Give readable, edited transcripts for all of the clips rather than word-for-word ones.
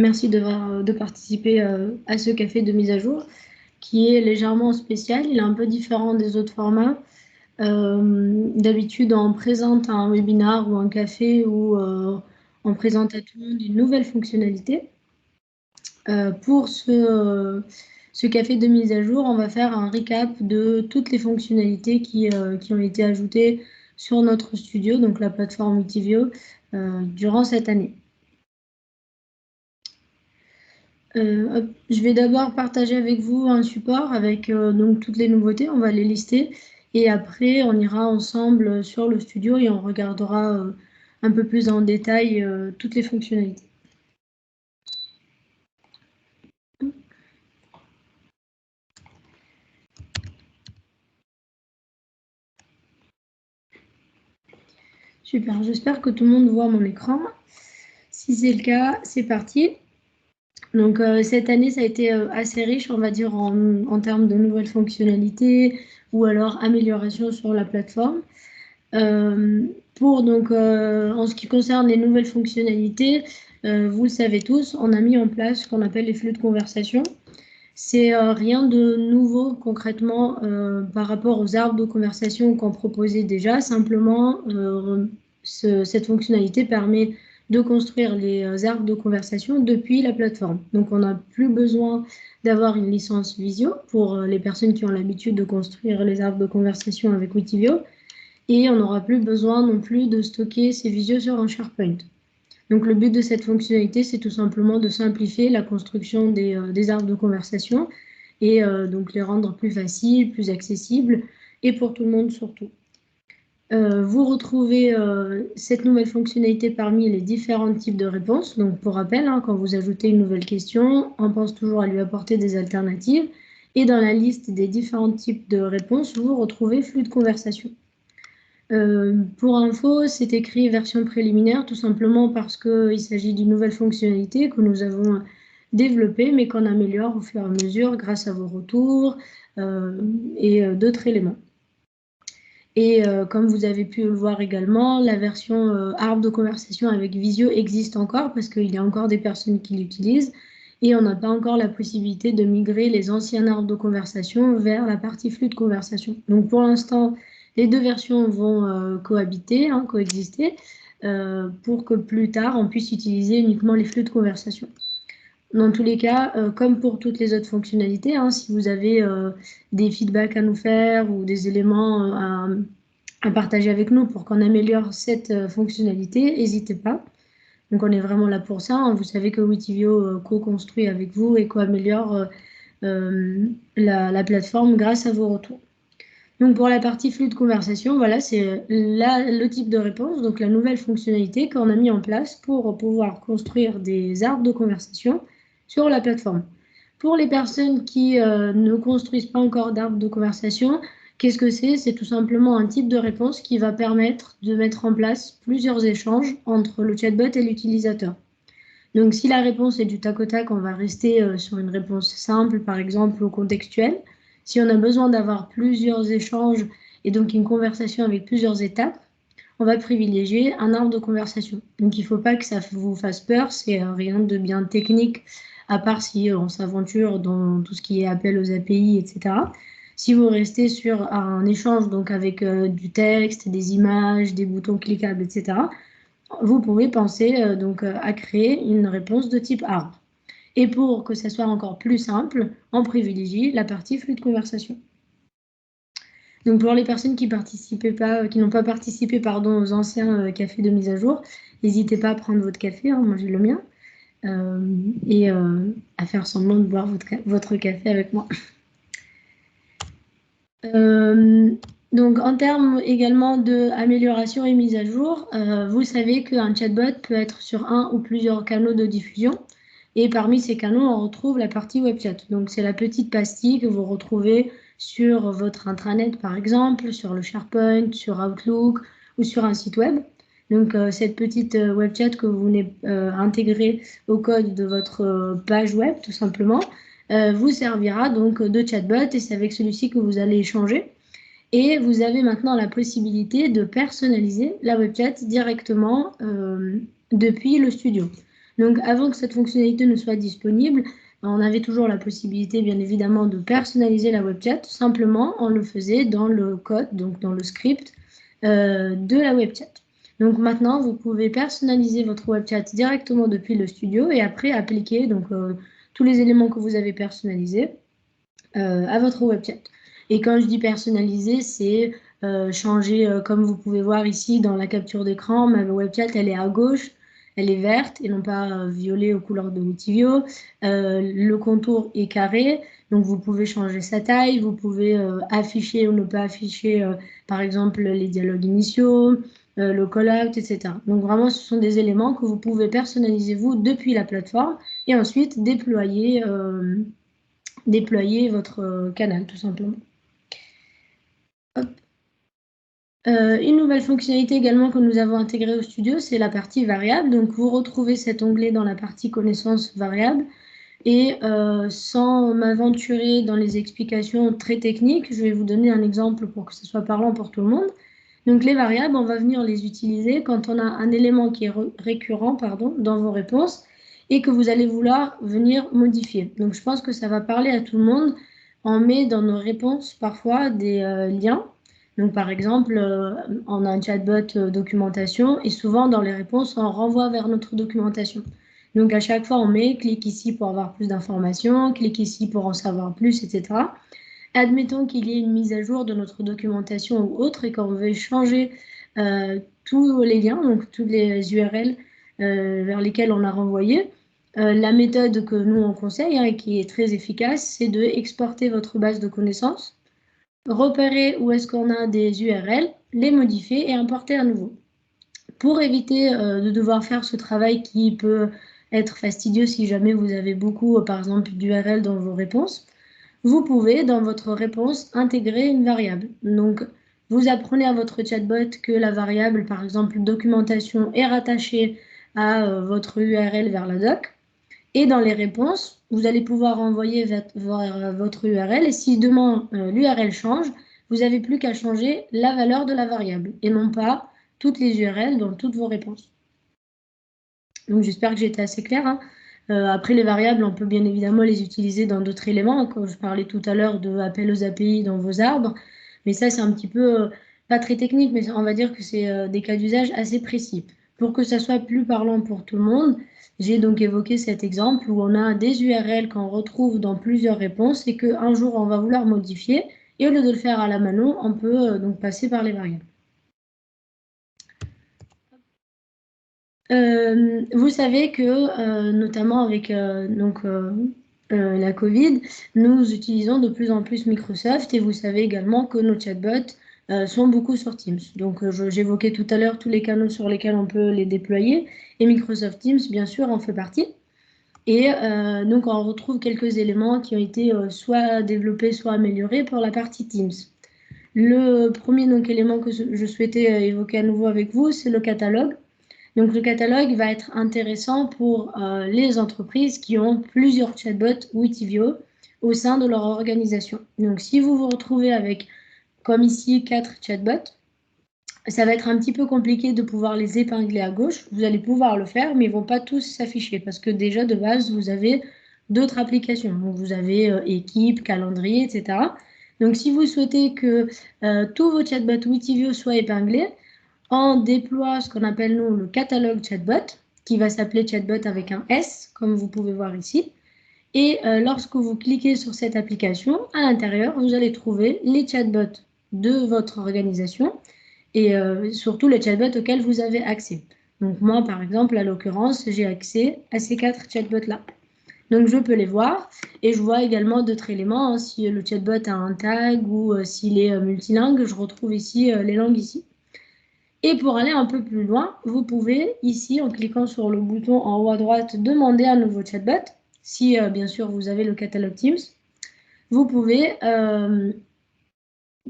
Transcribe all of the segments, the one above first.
merci de participer à ce café de mise à jour qui est légèrement spécial. Il est un peu différent des autres formats. D'habitude, on présente un webinar ou un café où on présente à tout le monde une nouvelle fonctionnalité. Pour ce café de mise à jour, on va faire un recap de toutes les fonctionnalités qui ont été ajoutées sur notre studio, donc la plateforme Witivio, durant cette année. Je vais d'abord partager avec vous un support avec donc toutes les nouveautés, on va les lister et après on ira ensemble sur le studio et on regardera un peu plus en détail toutes les fonctionnalités. Super, j'espère que tout le monde voit mon écran. Si c'est le cas, c'est parti. Donc cette année, ça a été assez riche, on va dire, en termes de nouvelles fonctionnalités ou alors améliorations sur la plateforme. En ce qui concerne les nouvelles fonctionnalités, vous le savez tous, on a mis en place ce qu'on appelle les flux de conversation. C'est rien de nouveau concrètement par rapport aux arbres de conversation qu'on proposait déjà. Simplement, cette fonctionnalité permet de construire les arbres de conversation depuis la plateforme. Donc, on n'a plus besoin d'avoir une licence Visio pour les personnes qui ont l'habitude de construire les arbres de conversation avec Witivio. Et on n'aura plus besoin non plus de stocker ces visios sur un SharePoint. Donc, le but de cette fonctionnalité, c'est tout simplement de simplifier la construction des arbres de conversation et donc les rendre plus faciles, plus accessibles et pour tout le monde surtout. Vous retrouvez cette nouvelle fonctionnalité parmi les différents types de réponses. Donc, pour rappel, quand vous ajoutez une nouvelle question, on pense toujours à lui apporter des alternatives. Et dans la liste des différents types de réponses, vous retrouvez flux de conversation. Pour info, c'est écrit version préliminaire, tout simplement parce qu'il s'agit d'une nouvelle fonctionnalité que nous avons développée, mais qu'on améliore au fur et à mesure grâce à vos retours et d'autres éléments. Et comme vous avez pu le voir également, la version arbre de conversation avec Visio existe encore parce qu'il y a encore des personnes qui l'utilisent et on n'a pas encore la possibilité de migrer les anciens arbres de conversation vers la partie flux de conversation. Donc pour l'instant, les deux versions vont cohabiter, coexister, pour que plus tard, on puisse utiliser uniquement les flux de conversation. Dans tous les cas, comme pour toutes les autres fonctionnalités, si vous avez des feedbacks à nous faire ou des éléments à partager avec nous pour qu'on améliore cette fonctionnalité, n'hésitez pas. Donc, on est vraiment là pour ça. Vous savez que Witivio co-construit avec vous et co-améliore la plateforme grâce à vos retours. Donc, pour la partie flux de conversation, voilà, c'est le type de réponse, donc la nouvelle fonctionnalité qu'on a mis en place pour pouvoir construire des arbres de conversation sur la plateforme. Pour les personnes qui ne construisent pas encore d'arbres de conversation, qu'est-ce que c'est? C'est tout simplement un type de réponse qui va permettre de mettre en place plusieurs échanges entre le chatbot et l'utilisateur. Donc, si la réponse est du tac au tac, on va rester sur une réponse simple, par exemple, au contextuel. Si on a besoin d'avoir plusieurs échanges et donc une conversation avec plusieurs étapes, on va privilégier un arbre de conversation. Donc, il ne faut pas que ça vous fasse peur, c'est rien de bien technique, à part si on s'aventure dans tout ce qui est appel aux API, etc. Si vous restez sur un échange donc avec du texte, des images, des boutons cliquables, etc., vous pouvez penser à créer une réponse de type arbre. Et pour que ça soit encore plus simple, on privilégie la partie flux de conversation. Donc pour les personnes qui n'ont pas participé aux anciens cafés de mise à jour, n'hésitez pas à prendre votre café, moi j'ai le mien, et à faire semblant de boire votre café avec moi. Donc, en termes également d'amélioration et mise à jour, vous savez qu'un chatbot peut être sur un ou plusieurs canaux de diffusion. Et parmi ces canaux, on retrouve la partie web chat. Donc, c'est la petite pastille que vous retrouvez sur votre intranet, par exemple, sur le SharePoint, sur Outlook ou sur un site web. Donc, cette petite web chat que vous venez intégrer au code de votre page web, tout simplement, vous servira donc de chatbot et c'est avec celui-ci que vous allez échanger. Et vous avez maintenant la possibilité de personnaliser la web chat directement depuis le studio. Donc, avant que cette fonctionnalité ne soit disponible, on avait toujours la possibilité, bien évidemment, de personnaliser la web chat. Simplement, on le faisait dans le code, donc dans le script de la web chat. Donc maintenant, vous pouvez personnaliser votre web chat directement depuis le studio et après appliquer donc, tous les éléments que vous avez personnalisés à votre web chat. Et quand je dis personnaliser, c'est changer, comme vous pouvez voir ici dans la capture d'écran, ma web chat, elle est à gauche, elle est verte et non pas violet aux couleurs de Witivio. Le contour est carré, donc vous pouvez changer sa taille, vous pouvez afficher ou ne pas afficher, par exemple, les dialogues initiaux, le call-out, etc. Donc vraiment, ce sont des éléments que vous pouvez personnaliser vous depuis la plateforme et ensuite déployer votre canal, tout simplement. Hop. Une nouvelle fonctionnalité également que nous avons intégrée au studio, c'est la partie variable. Donc, vous retrouvez cet onglet dans la partie connaissances variables. Et sans m'aventurer dans les explications très techniques, je vais vous donner un exemple pour que ce soit parlant pour tout le monde. Donc, les variables, on va venir les utiliser quand on a un élément qui est récurrent dans vos réponses et que vous allez vouloir venir modifier. Donc, je pense que ça va parler à tout le monde. On met dans nos réponses parfois des liens. Donc, par exemple, on a un chatbot documentation et souvent dans les réponses, on renvoie vers notre documentation. Donc, à chaque fois, on met clique ici pour avoir plus d'informations, clique ici pour en savoir plus, etc. Admettons qu'il y ait une mise à jour de notre documentation ou autre et qu'on veuille changer tous les liens, donc tous les URL vers lesquels on a renvoyé. La méthode que nous on conseille et qui est très efficace, c'est de exporter votre base de connaissances, repérer où est-ce qu'on a des URL, les modifier et importer à nouveau. Pour éviter de devoir faire ce travail qui peut être fastidieux si jamais vous avez beaucoup, par exemple, d'URL dans vos réponses, vous pouvez, dans votre réponse, intégrer une variable. Donc, vous apprenez à votre chatbot que la variable, par exemple, documentation, est rattachée à votre URL vers la doc. Et dans les réponses, vous allez pouvoir envoyer vers votre URL. Et si demain l'URL change, vous n'avez plus qu'à changer la valeur de la variable et non pas toutes les URL dans toutes vos réponses. Donc, j'espère que j'ai été assez claire. Hein. Après, les variables, on peut bien évidemment les utiliser dans d'autres éléments, comme je parlais tout à l'heure de appel aux API dans vos arbres. Mais ça, c'est un petit peu, pas très technique, mais on va dire que c'est des cas d'usage assez précis. Pour que ça soit plus parlant pour tout le monde, j'ai donc évoqué cet exemple où on a des URL qu'on retrouve dans plusieurs réponses et qu'un jour, on va vouloir modifier. Et au lieu de le faire à la mano, on peut donc passer par les variables. Vous savez que, notamment avec la Covid, nous utilisons de plus en plus Microsoft et vous savez également que nos chatbots sont beaucoup sur Teams. Donc, j'évoquais tout à l'heure tous les canaux sur lesquels on peut les déployer et Microsoft Teams, bien sûr, en fait partie. Et donc, on retrouve quelques éléments qui ont été soit développés, soit améliorés pour la partie Teams. Le premier élément que je souhaitais évoquer à nouveau avec vous, c'est le catalogue. Donc, le catalogue va être intéressant pour les entreprises qui ont plusieurs chatbots Witivio au sein de leur organisation. Donc, si vous vous retrouvez avec, comme ici, 4 chatbots, ça va être un petit peu compliqué de pouvoir les épingler à gauche. Vous allez pouvoir le faire, mais ils ne vont pas tous s'afficher parce que déjà, de base, vous avez d'autres applications. Donc, vous avez équipe, calendrier, etc. Donc, si vous souhaitez que tous vos chatbots Witivio soient épinglés, on déploie ce qu'on appelle, nous, le catalogue chatbot, qui va s'appeler chatbot avec un S, comme vous pouvez voir ici. Et lorsque vous cliquez sur cette application, à l'intérieur, vous allez trouver les chatbots de votre organisation et surtout les chatbots auxquels vous avez accès. Donc moi, par exemple, à l'occurrence, j'ai accès à ces 4 chatbots-là. Donc je peux les voir et je vois également d'autres éléments. Hein, si le chatbot a un tag ou s'il est multilingue, je retrouve ici les langues ici. Et pour aller un peu plus loin, vous pouvez ici, en cliquant sur le bouton en haut à droite, demander un nouveau chatbot. Si bien sûr vous avez le catalogue Teams, vous pouvez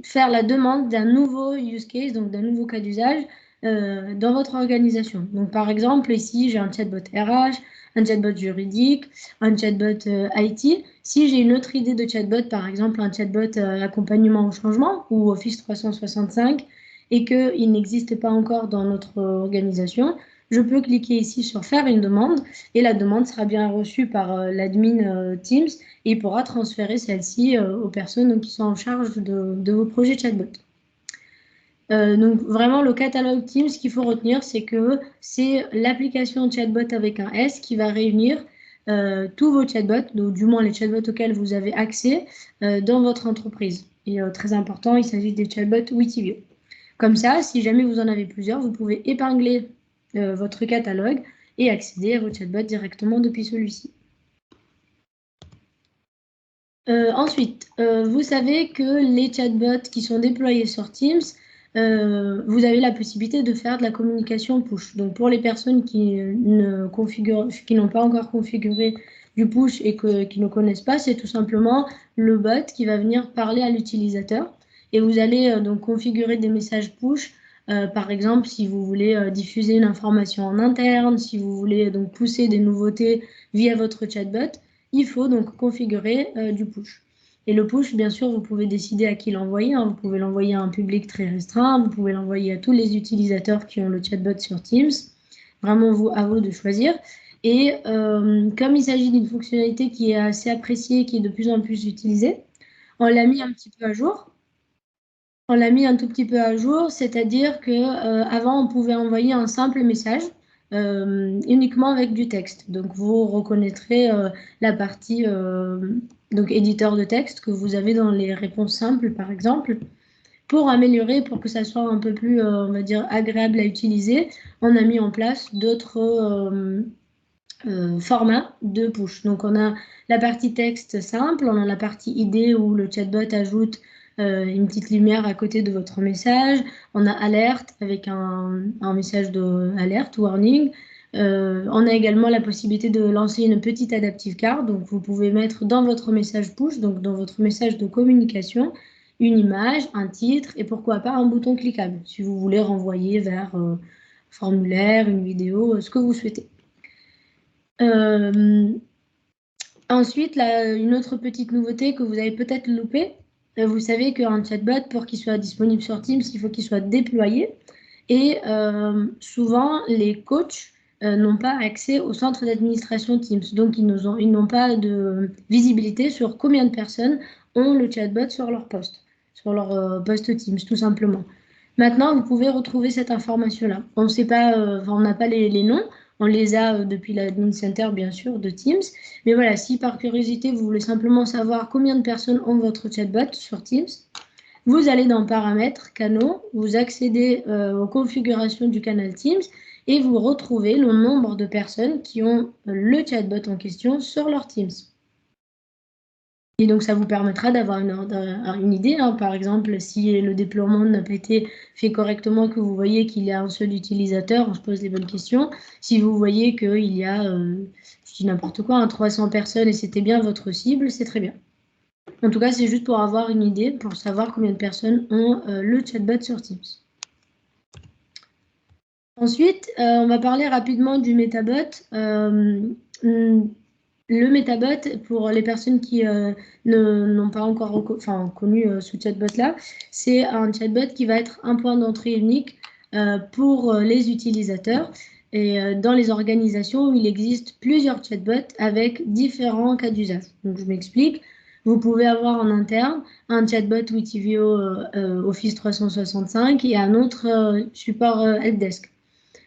faire la demande d'un nouveau use case, donc d'un nouveau cas d'usage dans votre organisation. Donc par exemple, ici j'ai un chatbot RH, un chatbot juridique, un chatbot IT. Si j'ai une autre idée de chatbot, par exemple un chatbot accompagnement au changement ou Office 365, et qu'il n'existe pas encore dans notre organisation, je peux cliquer ici sur faire une demande et la demande sera bien reçue par l'admin Teams et il pourra transférer celle-ci aux personnes qui sont en charge de vos projets chatbot. Donc vraiment le catalogue Teams, ce qu'il faut retenir, c'est que c'est l'application chatbot avec un S qui va réunir tous vos chatbots, donc du moins les chatbots auxquels vous avez accès dans votre entreprise. Et très important, il s'agit des chatbots Witivio. Comme ça, si jamais vous en avez plusieurs, vous pouvez épingler votre catalogue et accéder à vos chatbots directement depuis celui-ci. Ensuite, vous savez que les chatbots qui sont déployés sur Teams, vous avez la possibilité de faire de la communication push. Donc, pour les personnes qui n'ont pas encore configuré du push et qui ne connaissent pas, c'est tout simplement le bot qui va venir parler à l'utilisateur. Et vous allez donc configurer des messages push. Par exemple, si vous voulez diffuser une information en interne, si vous voulez donc pousser des nouveautés via votre chatbot, il faut donc configurer du push. Et le push, bien sûr, vous pouvez décider à qui l'envoyer. Vous pouvez l'envoyer à un public très restreint, vous pouvez l'envoyer à tous les utilisateurs qui ont le chatbot sur Teams. Vraiment, à vous de choisir. Et comme il s'agit d'une fonctionnalité qui est assez appréciée, qui est de plus en plus utilisée, on l'a mis un petit peu à jour. On l'a mis un tout petit peu à jour, c'est-à-dire qu'avant, on pouvait envoyer un simple message uniquement avec du texte. Donc, vous reconnaîtrez la partie donc éditeur de texte que vous avez dans les réponses simples, par exemple. Pour améliorer, pour que ça soit un peu plus, on va dire, agréable à utiliser, on a mis en place d'autres formats de push. Donc, on a la partie texte simple, on a la partie idée où le chatbot ajoute une petite lumière à côté de votre message. On a alerte avec un message de alerte, warning. On a également la possibilité de lancer une petite adaptive card. Donc, vous pouvez mettre dans votre message push, donc dans votre message de communication, une image, un titre et pourquoi pas un bouton cliquable si vous voulez renvoyer vers un formulaire, une vidéo, ce que vous souhaitez. Ensuite, une autre petite nouveauté que vous avez peut-être loupée, vous savez qu'un chatbot, pour qu'il soit disponible sur Teams, il faut qu'il soit déployé. Et souvent, les coachs n'ont pas accès au centre d'administration Teams. Donc, ils n'ont pas de visibilité sur combien de personnes ont le chatbot sur leur poste, sur leur poste Teams, tout simplement. Maintenant, vous pouvez retrouver cette information-là. On ne sait pas, on n'a pas les noms. On les a depuis l'admin center, bien sûr, de Teams. Mais voilà, si par curiosité, vous voulez simplement savoir combien de personnes ont votre chatbot sur Teams, vous allez dans Paramètres, Canaux, vous accédez aux configurations du canal Teams et vous retrouvez le nombre de personnes qui ont le chatbot en question sur leur Teams. Et donc, ça vous permettra d'avoir une idée. Par exemple, si le déploiement n'a pas été fait correctement, que vous voyez qu'il y a un seul utilisateur, on se pose les bonnes questions. Si vous voyez qu'il y a, je dis n'importe quoi, 300 personnes et c'était bien votre cible, c'est très bien. En tout cas, c'est juste pour avoir une idée, pour savoir combien de personnes ont le chatbot sur Teams. Ensuite, on va parler rapidement du MetaBot. Le MetaBot, pour les personnes qui n'ont pas encore connu ce chatbot-là, c'est un chatbot qui va être un point d'entrée unique pour les utilisateurs. Et dans les organisations, il existe plusieurs chatbots avec différents cas d'usage. Donc, je m'explique. Vous pouvez avoir en interne un chatbot Witivio Office 365 et un autre support helpdesk.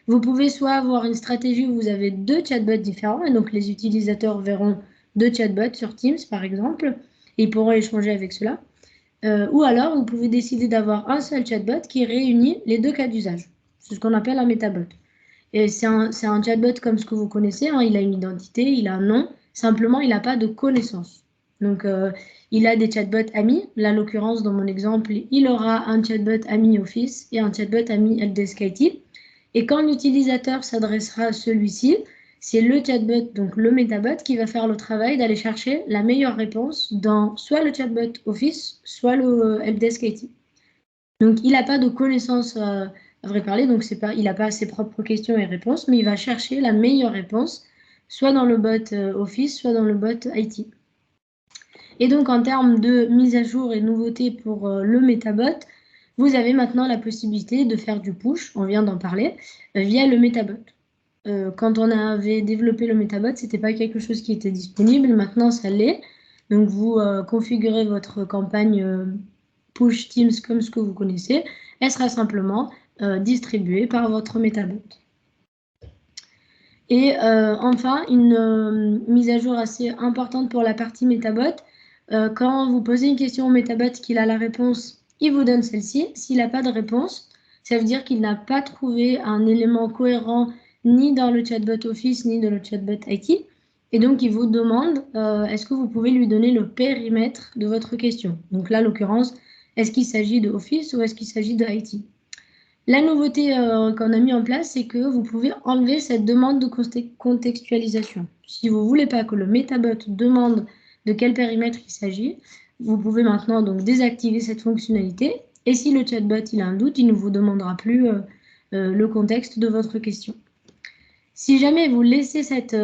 Vous pouvez soit avoir une stratégie où vous avez deux chatbots différents, et donc les utilisateurs verront deux chatbots sur Teams, par exemple, et ils pourront échanger avec cela. Ou alors, vous pouvez décider d'avoir un seul chatbot qui réunit les deux cas d'usage. C'est ce qu'on appelle un MetaBot. Et c'est un chatbot comme ce que vous connaissez, il a une identité, il a un nom, simplement, il n'a pas de connaissances. Donc, il a des chatbots amis. Là, en l'occurrence, dans mon exemple, il aura un chatbot ami Office et un chatbot ami Helpdesk IT. Et quand l'utilisateur s'adressera à celui-ci, c'est le chatbot, donc le MetaBot, qui va faire le travail d'aller chercher la meilleure réponse dans soit le chatbot Office, soit le Helpdesk IT. Donc, il n'a pas de connaissances à vrai parler, donc il n'a pas ses propres questions et réponses, mais il va chercher la meilleure réponse, soit dans le bot Office, soit dans le bot IT. Et donc, en termes de mise à jour et nouveautés pour le MetaBot, vous avez maintenant la possibilité de faire du push, on vient d'en parler, via le MetaBot. quand on avait développé le MetaBot, ce n'était pas quelque chose qui était disponible. Maintenant, ça l'est. Donc, vous configurez votre campagne Push Teams comme ce que vous connaissez. Elle sera simplement distribuée par votre MetaBot. Et enfin, une mise à jour assez importante pour la partie MetaBot. Quand vous posez une question au MetaBot qu'il a la réponse, il vous donne celle-ci. S'il n'a pas de réponse, ça veut dire qu'il n'a pas trouvé un élément cohérent ni dans le chatbot Office, ni dans le chatbot IT. Et donc, il vous demande, est-ce que vous pouvez lui donner le périmètre de votre question? Donc là, l'occurrence, est-ce qu'il s'agit de Office ou est-ce qu'il s'agit de IT? La nouveauté qu'on a mis en place, c'est que vous pouvez enlever cette demande de contextualisation. Si vous ne voulez pas que le MetaBot demande de quel périmètre il s'agit, vous pouvez maintenant donc désactiver cette fonctionnalité. Et si le chatbot il a un doute, il ne vous demandera plus le contexte de votre question. Si jamais vous laissez cette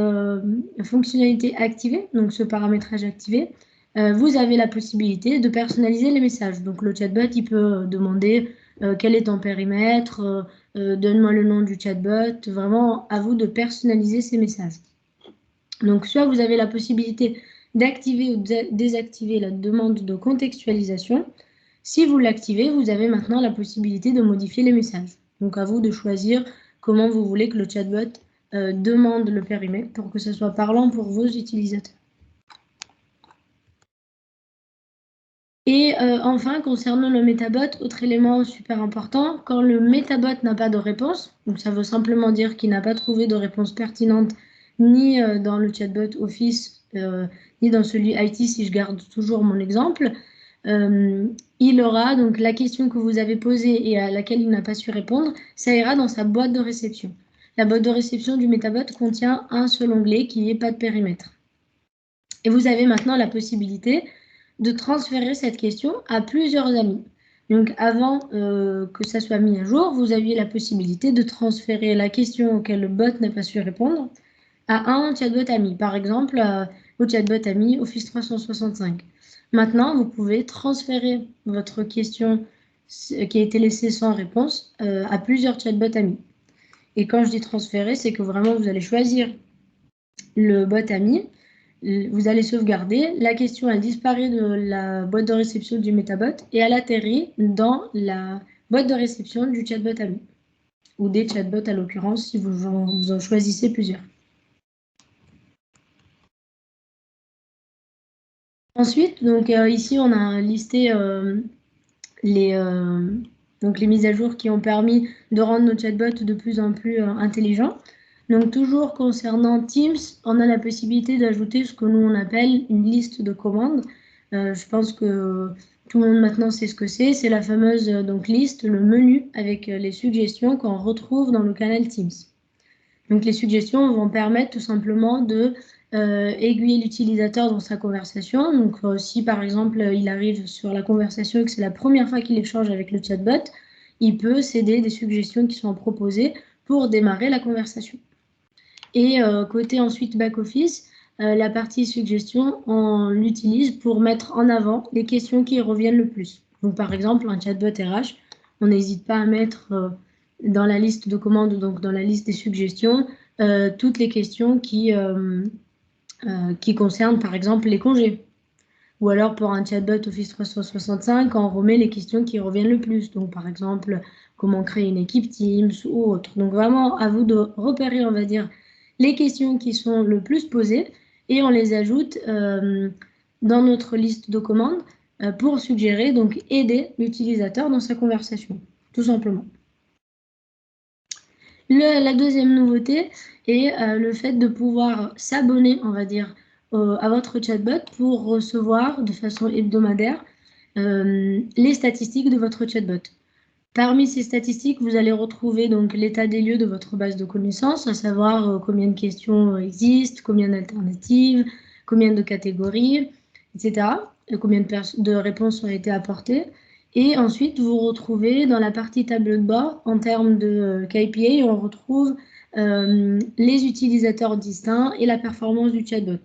fonctionnalité activée, donc ce paramétrage activé, vous avez la possibilité de personnaliser les messages. Donc le chatbot, il peut demander quel est ton périmètre, donne-moi le nom du chatbot, vraiment à vous de personnaliser ces messages. Donc soit vous avez la possibilité d'activer ou de désactiver la demande de contextualisation. Si vous l'activez, vous avez maintenant la possibilité de modifier les messages. Donc à vous de choisir comment vous voulez que le chatbot demande le périmètre pour que ce soit parlant pour vos utilisateurs. Et enfin, concernant le MetaBot, autre élément super important, quand le MetaBot n'a pas de réponse, donc ça veut simplement dire qu'il n'a pas trouvé de réponse pertinente ni dans le chatbot Office, ni dans celui IT, si je garde toujours mon exemple, il aura donc la question que vous avez posée et à laquelle il n'a pas su répondre, ça ira dans sa boîte de réception. La boîte de réception du MetaBot contient un seul onglet qui n'est pas de périmètre. Et vous avez maintenant la possibilité de transférer cette question à plusieurs amis. Donc avant que ça soit mis à jour, vous aviez la possibilité de transférer la question auquel le bot n'a pas su répondre à un chatbot ami, par exemple au chatbot ami Office 365. Maintenant, vous pouvez transférer votre question qui a été laissée sans réponse à plusieurs chatbots amis. Et quand je dis transférer, c'est que vraiment vous allez choisir le bot ami, vous allez sauvegarder, la question elle disparaît de la boîte de réception du MetaBot et elle atterrit dans la boîte de réception du chatbot ami, ou des chatbots à l'occurrence si vous en choisissez plusieurs. Ensuite, donc ici on a listé les mises à jour qui ont permis de rendre nos chatbots de plus en plus intelligents. Donc toujours concernant Teams, on a la possibilité d'ajouter ce que nous on appelle une liste de commandes. Je pense que tout le monde maintenant sait ce que c'est. C'est la fameuse liste, le menu avec les suggestions qu'on retrouve dans le canal Teams. Donc les suggestions vont permettre tout simplement de aiguiller l'utilisateur dans sa conversation. Donc si par exemple il arrive sur la conversation et que c'est la première fois qu'il échange avec le chatbot, il peut céder des suggestions qui sont proposées pour démarrer la conversation. Et côté ensuite back-office, la partie suggestion, on l'utilise pour mettre en avant les questions qui reviennent le plus. Donc par exemple, un chatbot RH, on n'hésite pas à mettre dans la liste de commandes, donc dans la liste des suggestions, toutes les questions qui concernent par exemple les congés. Ou alors pour un chatbot Office 365, on remet les questions qui reviennent le plus. Donc par exemple, comment créer une équipe Teams ou autre. Donc vraiment à vous de repérer, on va dire, les questions qui sont le plus posées et on les ajoute dans notre liste de commandes pour suggérer, donc aider l'utilisateur dans sa conversation, tout simplement. La deuxième nouveauté est le fait de pouvoir s'abonner, on va dire, à votre chatbot pour recevoir de façon hebdomadaire les statistiques de votre chatbot. Parmi ces statistiques, vous allez retrouver donc l'état des lieux de votre base de connaissances, à savoir combien de questions existent, combien d'alternatives, combien de catégories, etc., combien de réponses ont été apportées. Et ensuite, vous retrouvez dans la partie tableau de bord, en termes de KPI, on retrouve les utilisateurs distincts et la performance du chatbot.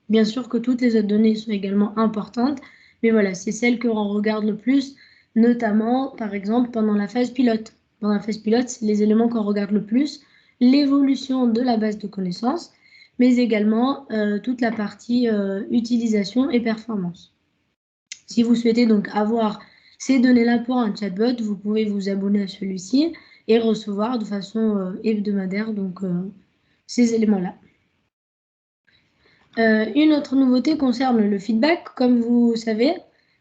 Bien sûr que toutes les autres données sont également importantes, mais voilà, c'est celles que l'on regarde le plus, notamment, par exemple, pendant la phase pilote. Pendant la phase pilote, c'est les éléments qu'on regarde le plus, l'évolution de la base de connaissances, mais également toute la partie utilisation et performance. Si vous souhaitez donc avoir ces données-là pour un chatbot, vous pouvez vous abonner à celui-ci et recevoir de façon hebdomadaire donc, ces éléments-là. Une autre nouveauté concerne le feedback. Comme vous savez,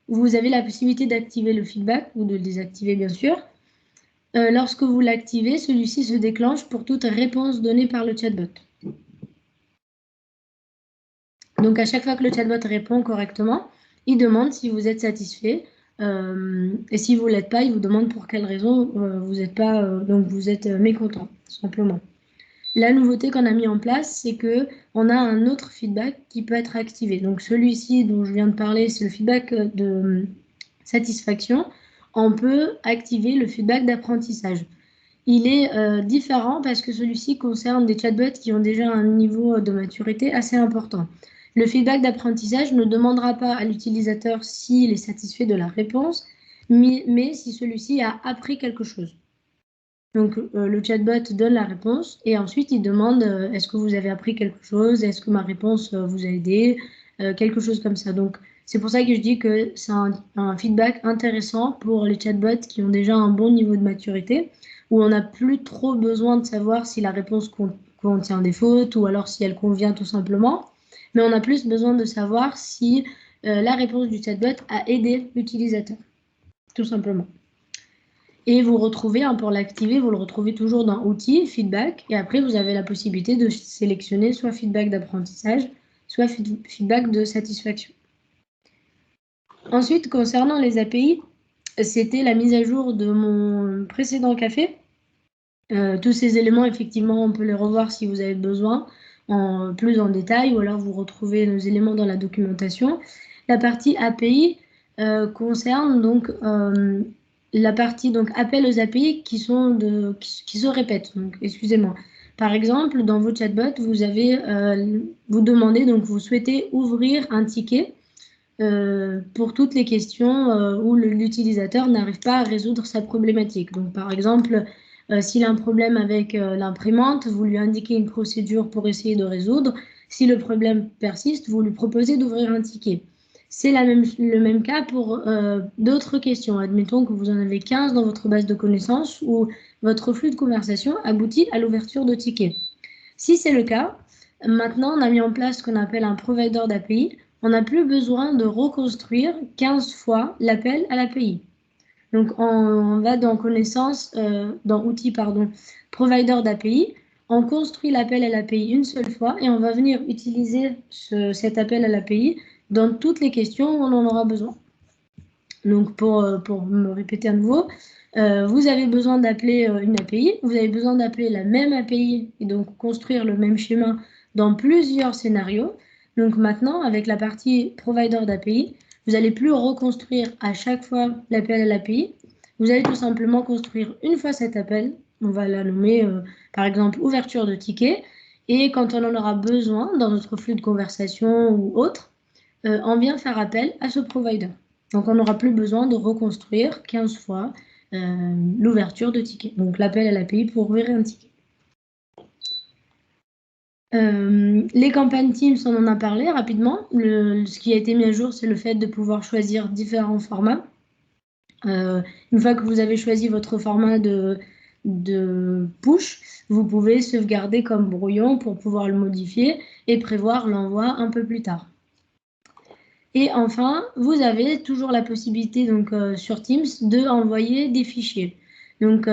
vous avez la possibilité d'activer le feedback ou de le désactiver bien sûr. Lorsque vous l'activez, celui-ci se déclenche pour toute réponse donnée par le chatbot. Donc à chaque fois que le chatbot répond correctement, il demande si vous êtes satisfait. Et si vous ne l'êtes pas, il vous demande pour quelle raison vous n'êtes pas, donc vous êtes mécontent, tout simplement. La nouveauté qu'on a mis en place, c'est qu'on a un autre feedback qui peut être activé. Donc celui-ci dont je viens de parler, c'est le feedback de satisfaction. On peut activer le feedback d'apprentissage. Il est différent parce que celui-ci concerne des chatbots qui ont déjà un niveau de maturité assez important. Le feedback d'apprentissage ne demandera pas à l'utilisateur s'il est satisfait de la réponse, mais si celui-ci a appris quelque chose. Donc, le chatbot donne la réponse et ensuite, il demande est-ce que vous avez appris quelque chose? Est-ce que ma réponse vous a aidé? Quelque chose comme ça. Donc, c'est pour ça que je dis que c'est un feedback intéressant pour les chatbots qui ont déjà un bon niveau de maturité, où on n'a plus trop besoin de savoir si la réponse contient des fautes ou alors si elle convient tout simplement, mais on a plus besoin de savoir si la réponse du chatbot a aidé l'utilisateur, tout simplement. Et vous retrouvez, pour l'activer, vous le retrouvez toujours dans Outils, Feedback, et après vous avez la possibilité de sélectionner soit feedback d'apprentissage, soit feedback de satisfaction. Ensuite, concernant les API, c'était la mise à jour de mon précédent café. Tous ces éléments, effectivement, on peut les revoir si vous avez besoin, plus en détail, ou alors vous retrouvez nos éléments dans la documentation. La partie API concerne donc la partie donc appel aux API qui se répètent. Donc, excusez-moi. Par exemple, dans vos chatbots, vous avez vous demandez donc vous souhaitez ouvrir un ticket pour toutes les questions où l'utilisateur n'arrive pas à résoudre sa problématique. Donc, par exemple, s'il a un problème avec l'imprimante, vous lui indiquez une procédure pour essayer de résoudre. Si le problème persiste, vous lui proposez d'ouvrir un ticket. C'est le même cas pour d'autres questions. Admettons que vous en avez 15 dans votre base de connaissances où votre flux de conversation aboutit à l'ouverture de tickets. Si c'est le cas, maintenant on a mis en place ce qu'on appelle un provider d'API. On n'a plus besoin de reconstruire 15 fois l'appel à l'API. Donc on va dans connaissances, dans outils, provider d'API. On construit l'appel à l'API une seule fois et on va venir utiliser cet appel à l'API dans toutes les questions où on en aura besoin. Donc, pour me répéter à nouveau, vous avez besoin d'appeler une API, vous avez besoin d'appeler la même API et donc construire le même schéma dans plusieurs scénarios. Donc maintenant, avec la partie provider d'API, vous n'allez plus reconstruire à chaque fois l'appel à l'API. Vous allez tout simplement construire une fois cet appel. On va la nommer, par exemple, ouverture de ticket. Et quand on en aura besoin dans notre flux de conversation ou autre, on vient faire appel à ce provider. Donc, on n'aura plus besoin de reconstruire 15 fois l'ouverture de ticket. Donc, l'appel à l'API pour ouvrir un ticket. Les campagnes Teams, on en a parlé rapidement. Ce qui a été mis à jour, c'est le fait de pouvoir choisir différents formats. Une fois que vous avez choisi votre format de push, vous pouvez sauvegarder comme brouillon pour pouvoir le modifier et prévoir l'envoi un peu plus tard. Et enfin, vous avez toujours la possibilité donc, sur Teams d'envoyer des fichiers. Donc,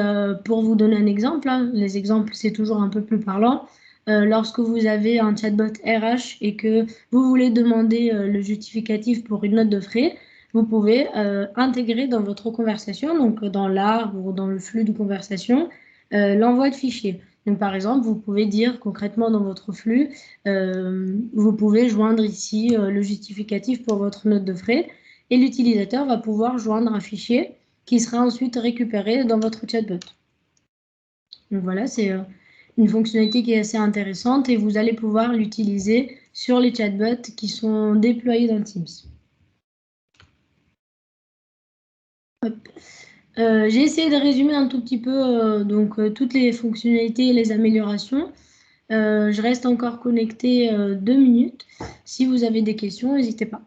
pour vous donner un exemple, hein, les exemples, c'est toujours un peu plus parlant. Lorsque vous avez un chatbot RH et que vous voulez demander le justificatif pour une note de frais, vous pouvez intégrer dans votre conversation, donc dans l'arbre ou dans le flux de conversation, l'envoi de fichiers. Donc, par exemple, vous pouvez dire concrètement dans votre flux, vous pouvez joindre ici le justificatif pour votre note de frais et l'utilisateur va pouvoir joindre un fichier qui sera ensuite récupéré dans votre chatbot. Donc voilà, c'est une fonctionnalité qui est assez intéressante et vous allez pouvoir l'utiliser sur les chatbots qui sont déployés dans Teams. Hop. J'ai essayé de résumer un tout petit peu toutes les fonctionnalités et les améliorations. Je reste encore connectée 2 minutes. Si vous avez des questions, n'hésitez pas.